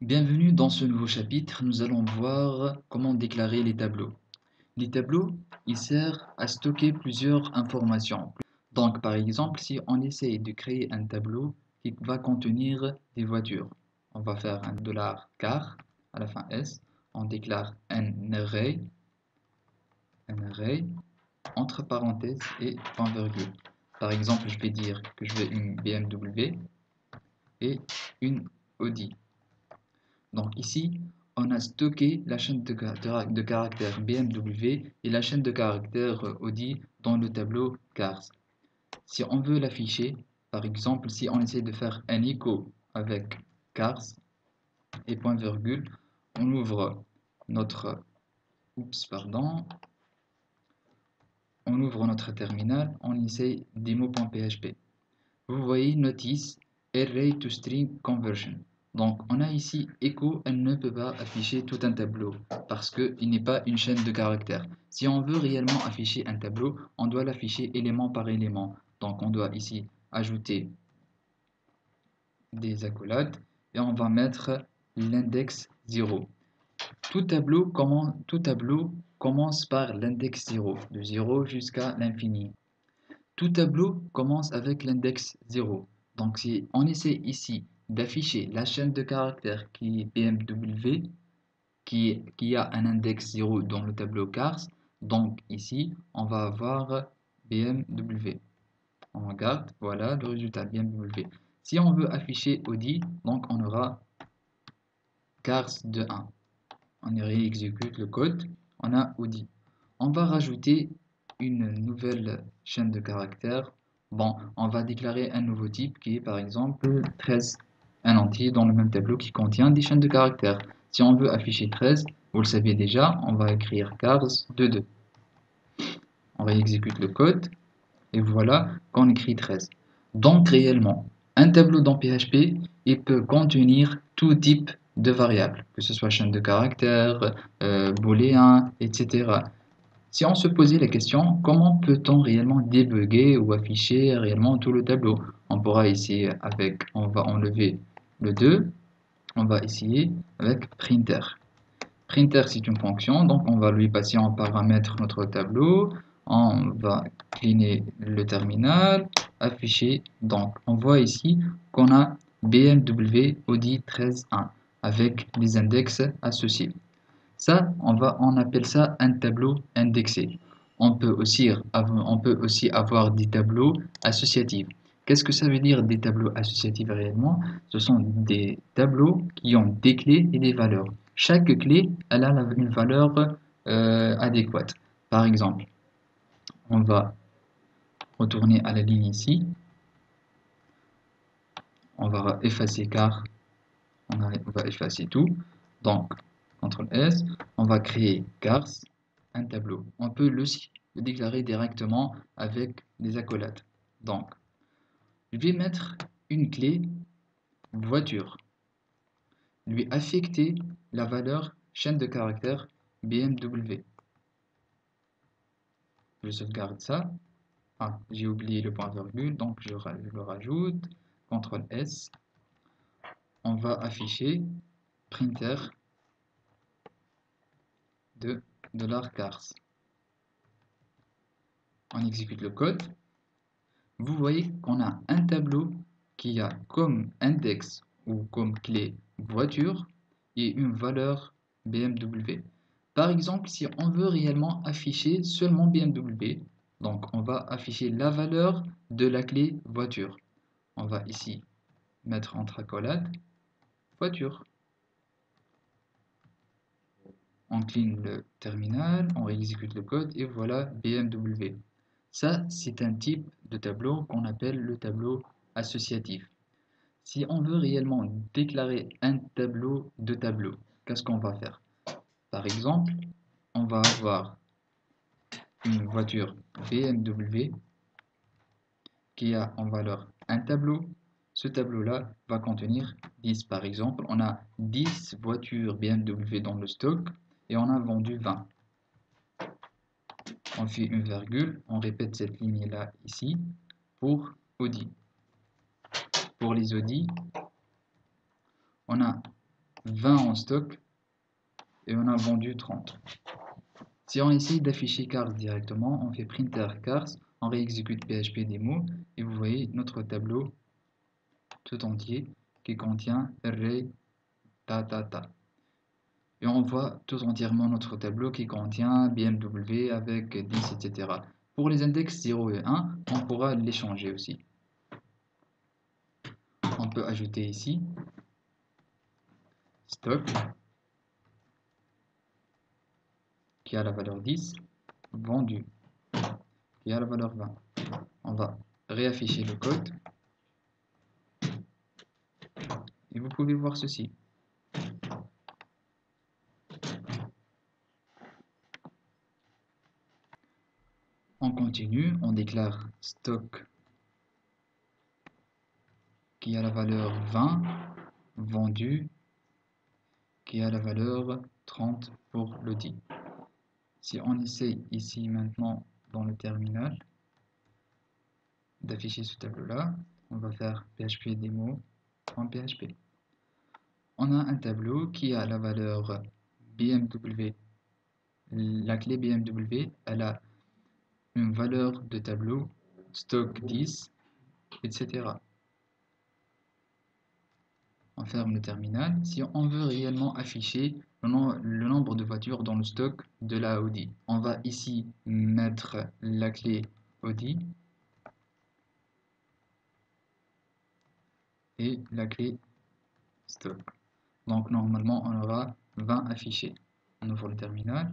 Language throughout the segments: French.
Bienvenue dans ce nouveau chapitre, nous allons voir comment déclarer les tableaux. Les tableaux, ils servent à stocker plusieurs informations. Donc par exemple, si on essaye de créer un tableau qui va contenir des voitures, on va faire un $car à la fin S, on déclare un array entre parenthèses et point virgule. Par exemple, je vais dire que je veux une BMW et une Audi. Donc ici, on a stocké la chaîne de caractères BMW et la chaîne de caractères Audi dans le tableau cars. Si on veut l'afficher, par exemple, si on essaie de faire un echo avec cars et point virgule, on ouvre notre, on ouvre notre terminal, on essaye demo.php. Vous voyez notice array to string conversion. Donc on a ici echo, elle ne peut pas afficher tout un tableau parce qu'il n'est pas une chaîne de caractères. Si on veut réellement afficher un tableau, on doit l'afficher élément par élément. Donc on doit ici ajouter des accolades et on va mettre l'index 0. Tout tableau commence par l'index 0, de 0 jusqu'à l'infini. Tout tableau commence avec l'index 0. Donc si on essaie ici d'afficher la chaîne de caractères qui est BMW, qui a un index 0 dans le tableau cars, donc ici on va avoir BMW. On regarde, voilà le résultat BMW. Si on veut afficher Audi, donc on aura cars de 1. On réexécute le code, on a Audi. On va rajouter une nouvelle chaîne de caractères. Bon, on va déclarer un nouveau type qui est par exemple 13, un entier dans le même tableau qui contient des chaînes de caractères. Si on veut afficher 13, vous le savez déjà, on va écrire cars de 2. On réexécute le code et voilà qu'on écrit 13. Donc réellement, un tableau dans PHP, il peut contenir tout type de variables, que ce soit chaîne de caractères, booléen, etc. Si on se posait la question, comment peut-on réellement débugger ou afficher réellement tout le tableau? On pourra essayer avec, on va enlever le 2, on va essayer avec printer. Printer, c'est une fonction, donc on va lui passer en paramètre notre tableau. On va cleaner le terminal, afficher. Donc, on voit ici qu'on a BMW Audi 13.1 avec les index associés. Ça, on appelle ça un tableau indexé. On peut aussi avoir des tableaux associatifs. Qu'est-ce que ça veut dire des tableaux associatifs réellement? Ce sont des tableaux qui ont des clés et des valeurs. Chaque clé, elle a une valeur adéquate. Par exemple, on va retourner à la ligne ici. On va effacer car on va effacer tout. Donc, CTRL S, on va créer cars, un tableau. On peut le déclarer directement avec des accolades. Donc, je vais mettre une clé voiture, lui affecter la valeur chaîne de caractères BMW. Je sauvegarde ça. Ah, j'ai oublié le point virgule, donc je le rajoute. CTRL S. On va afficher printer de $cars. On exécute le code. Vous voyez qu'on a un tableau qui a comme index ou comme clé voiture et une valeur BMW. Par exemple, si on veut réellement afficher seulement BMW, donc on va afficher la valeur de la clé voiture. On va ici mettre entre accolades voiture. On clean le terminal, on réexécute le code et voilà BMW. Ça, c'est un type de tableau qu'on appelle le tableau associatif. Si on veut réellement déclarer un tableau de tableaux, qu'est-ce qu'on va faire? Par exemple, on va avoir une voiture BMW qui a en valeur un tableau. Ce tableau-là va contenir 10. Par exemple, on a 10 voitures BMW dans le stock et on a vendu 20. On fait une virgule, on répète cette ligne-là ici pour Audi. Pour les Audi, on a 20 en stock et on a vendu 30. Si on essaye d'afficher cars directement, on fait printer cars, on réexécute PHP démo et vous voyez notre tableau tout entier qui contient array ta. Et on voit tout entièrement notre tableau qui contient BMW avec 10, etc. Pour les index 0 et 1, on pourra les changer aussi. On peut ajouter ici stock qui a la valeur 10, vendu qui a la valeur 20. On va réafficher le code et vous pouvez voir ceci. On continue, on déclare stock qui a la valeur 20, vendu qui a la valeur 30 pour l'audit. Si on essaye ici maintenant dans le terminal d'afficher ce tableau-là, on va faire php démo.php. On a un tableau qui a la valeur BMW. La clé BMW, elle a une valeur de tableau stock 10, etc. On ferme le terminal. Si on veut réellement afficher le nombre de voitures dans le stock de la Audi, on va ici mettre la clé Audi et la clé stock. Donc normalement on aura 20 affichés. On ouvre le terminal,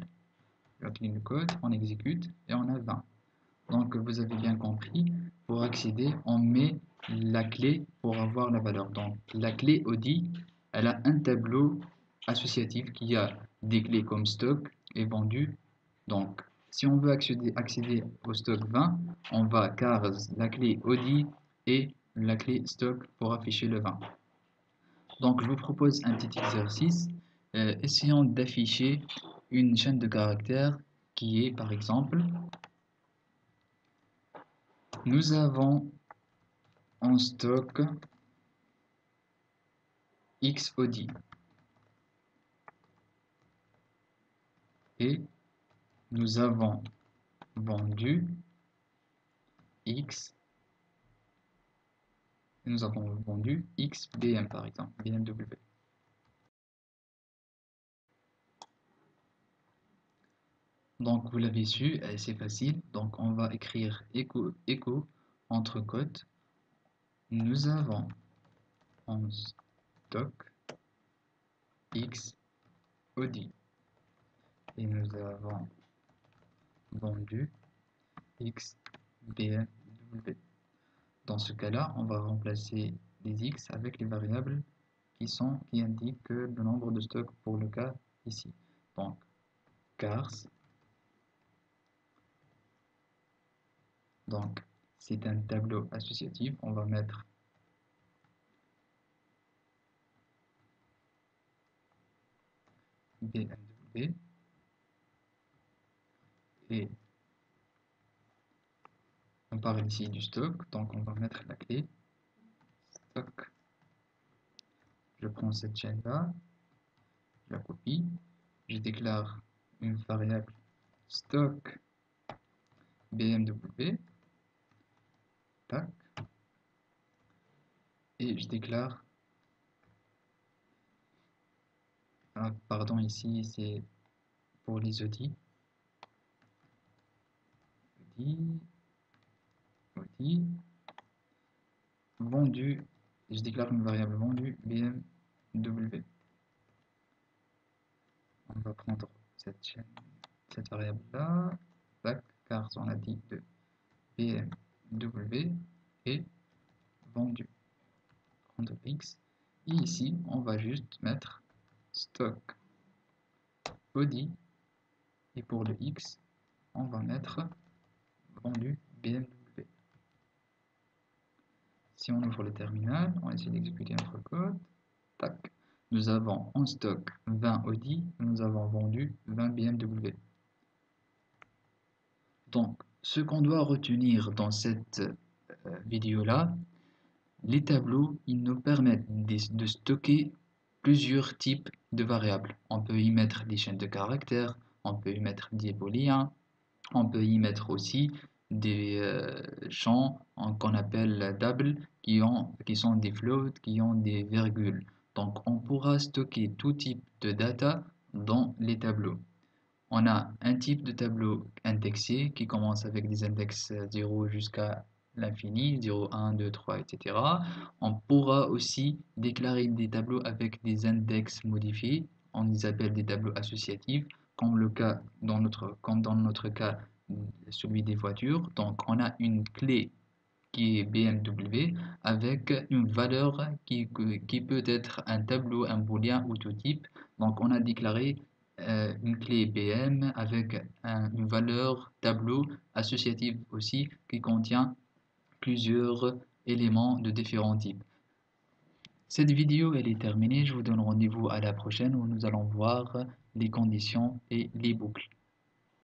on clique le code, on exécute et on a 20. Donc vous avez bien compris, pour accéder, on met la clé pour avoir la valeur. Donc la clé Audi, elle a un tableau associatif qui a des clés comme stock et vendu. Donc si on veut accéder au stock 20, on va cars la clé Audi et la clé stock pour afficher le 20. Donc je vous propose un petit exercice. Essayons d'afficher une chaîne de caractères qui est par exemple nous avons en stock X Audi et nous avons vendu X et nous avons vendu X BM par exemple, BMW. Donc vous l'avez su, c'est facile. Donc on va écrire echo entre cotes. Nous avons en stock X Audi et nous avons vendu X BMW. Dans ce cas-là, on va remplacer les X avec les variables qui indiquent le nombre de stocks pour le cas ici. Donc, cars. Donc, c'est un tableau associatif. On va mettre BMW et on parle ici du stock. Donc, on va mettre la clé stock. Je prends cette chaîne-là, je la copie, je déclare une variable stock BMW. Tac. Et je déclare, pardon, ici c'est pour les Audi. Audi vendu, je déclare une variable vendue BMW. On va prendre cette variable là, tac, car on a dit de BMW et vendu. Prendre X. Et ici, on va juste mettre stock Audi. Et pour le X, on va mettre vendu BMW. Si on ouvre le terminal, on essaie d'exécuter notre code. Tac. Nous avons en stock 20 Audi, nous avons vendu 20 BMW. Donc, ce qu'on doit retenir dans cette vidéo-là, les tableaux, ils nous permettent de stocker plusieurs types de variables. On peut y mettre des chaînes de caractères, on peut y mettre des booléens, on peut y mettre aussi des champs qu'on appelle double qui sont des floats, qui ont des virgules. Donc on pourra stocker tout type de data dans les tableaux. On a un type de tableau indexé qui commence avec des index 0 jusqu'à l'infini, 0, 1, 2, 3, etc. On pourra aussi déclarer des tableaux avec des index modifiés. On les appelle des tableaux associatifs, comme dans notre cas, celui des voitures. Donc, on a une clé qui est BMW avec une valeur qui peut être un tableau, un booléen ou tout type. Donc, on a déclaré une clé BM avec une valeur tableau associative aussi qui contient plusieurs éléments de différents types. Cette vidéo elle est terminée. Je vous donne rendez-vous à la prochaine où nous allons voir les conditions et les boucles.